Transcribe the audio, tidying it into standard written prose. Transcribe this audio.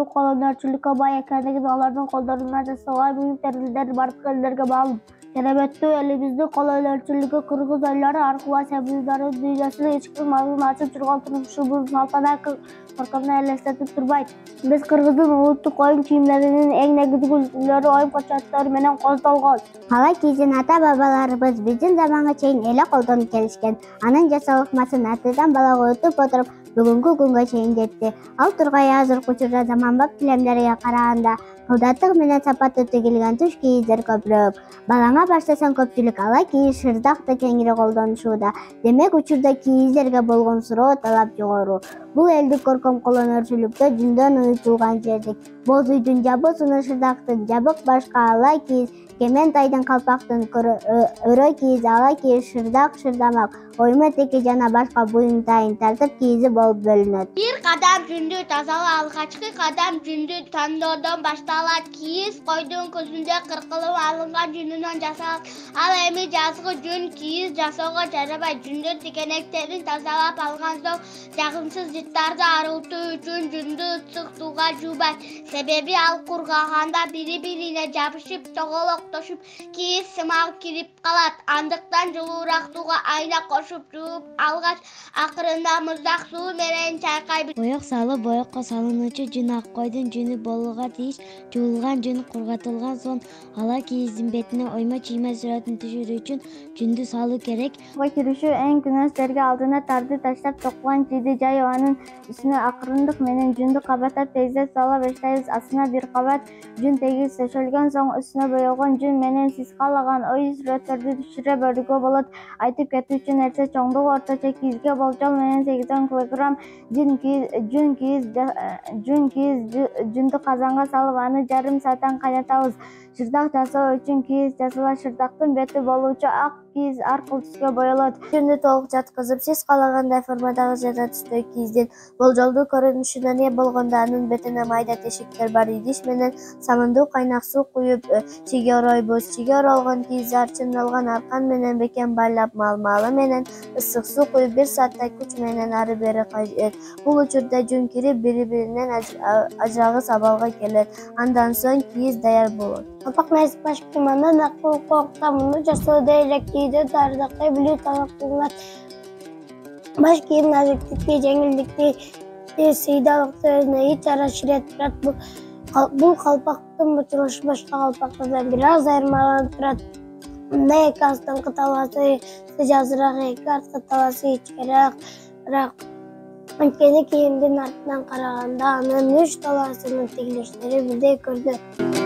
өлкөлөрү колдонуучулукка бай экендиги алардын колдорунан жасалган буюк терилдер бардык элдерге маалым. Керебеттүү элибиздин кол өнөрчүлүгү кыргыз элleri аркылуу себилдерин дүйнөсүнүн ички мазмунун ачып жүргөн турмушубуз салтанат көркөмүнөн элестетип турбайт. Биз кыргыздын улуттук оюн кийимлеринин эң негизги үлгүлөрү оюн кочоттору менен коздолгон. Ала кийизин ата-бабаларыбыз биздин заманга чейин эле колдонуп келишкен. Анын жасалмасын атадан балага өтүп отуруп бүгүнкү күнгө чейин жетти. Ал тургай азыркы учурда заманбап килемдерге караганда кылдаттык менен сапаты тигилген туш кийиздер көбүрөөк. Балаңа баштасаң көпчүлүк ала кийиз шырдакты кеңири колдонушууда. Демек учурда кийиздерге болгон суроо талап жогору. Бул элдик көркөм кол өнөрчүлүктө жүндөн уютулган жердик. Боз үйдүн жабы суну шырдактын, жабык башка ала кийиз, кемен тайдын калпактын өрө кийиз, ала кийиз, шырдак, шырдамак, ойма теке жана башка буюм тайын тартып кийизи болуп бөлүнөт. Бир кадам жүндү тазалоо алгачкы кадам жүндү тандоодон башталат. Кийиз койдун көзүндө кыркылып алынган жүнүнөн жасалат. Ал эми жазгы жүн кийиз жасоого жарабайт. Жүндүн тикенектерин тазалап алган соң жагымсыз жыттарды арылтуу үчүн жүндү ысык сууга жуубайт. Себеби ал кургаганда бири-бирине жабышып, тоголоктошуп, кийиз сымал кирип калат. Андыктан жылуураак сууга айна кошуп жууп алгач, акырында муздак суу менен чайкайбыз. Боек салып, боекко салынуучу жүн ак койдун жүнү болууга тийиш. Жуулган жүн кургатылган соң ала кийиздин бетине ойма-чийма сүрөтүн түшүрүү үчүн жүндү салуу керек. Киришүү эң күнөөс жерге алдына тарды таштап токуган жийди жайып, анын үстүнө акырындык менен жүндү кабаттап тегизеп сала баштайбыз. Астына бир кабат жүн тегиз төшөлгөн соң үстүнө боелгон жүн менен сиз каалаган ою сүрөттөрдү түшүрө берүүгө болот. Айтып кетүүчү нерсе, чоңдугу орточо кийизге болжол менен 80 кг жүн кийиз жүндү казанга салып, аны жарым сааттан кайнатабыз. Шырдак жасоо үчүн кийиз жасалат. Шырдактын бети болуучу ак кийиз ар кыл түскө боелот. Жүндү толук жаткызып, сиз каалагандай формадагы жана түстөгү кийиздин болжолдуу көрүнүшүнө ээ болгондо анын бетине майда тешиктер бар идиш менен самындуу кайнак суу куюп чиге оройбуз. Чиге оролгон кийизди арчындалган аркан менен бекем байлап, маал-маалы менен ысык суу куюп 1 сааттай күч менен ары бери кайрайт. Бул учурда жүн кирип бири-биринен ажырагыс абалга келет. Андан соң кийиз даяр болот. Калпак нәзик баш кийиминен акыл коктамыны жасоодо эле кийиди даярдыктай билүү талап кылынат. Баш кийим назиктикти, жеңилдикти, сыйдалыкты өзүнө ич жарашыр турат. Бул калпактын бутулушу башка калпактардан бир аз айырмаланып турат. Мында эки астыңкы талаасы жазыраак, эки арткы талаасы ичкерээк. Бирок анткени кийимдин артынан караганда анын 3 талаасынын тигилиштери бирдей көрүнөт.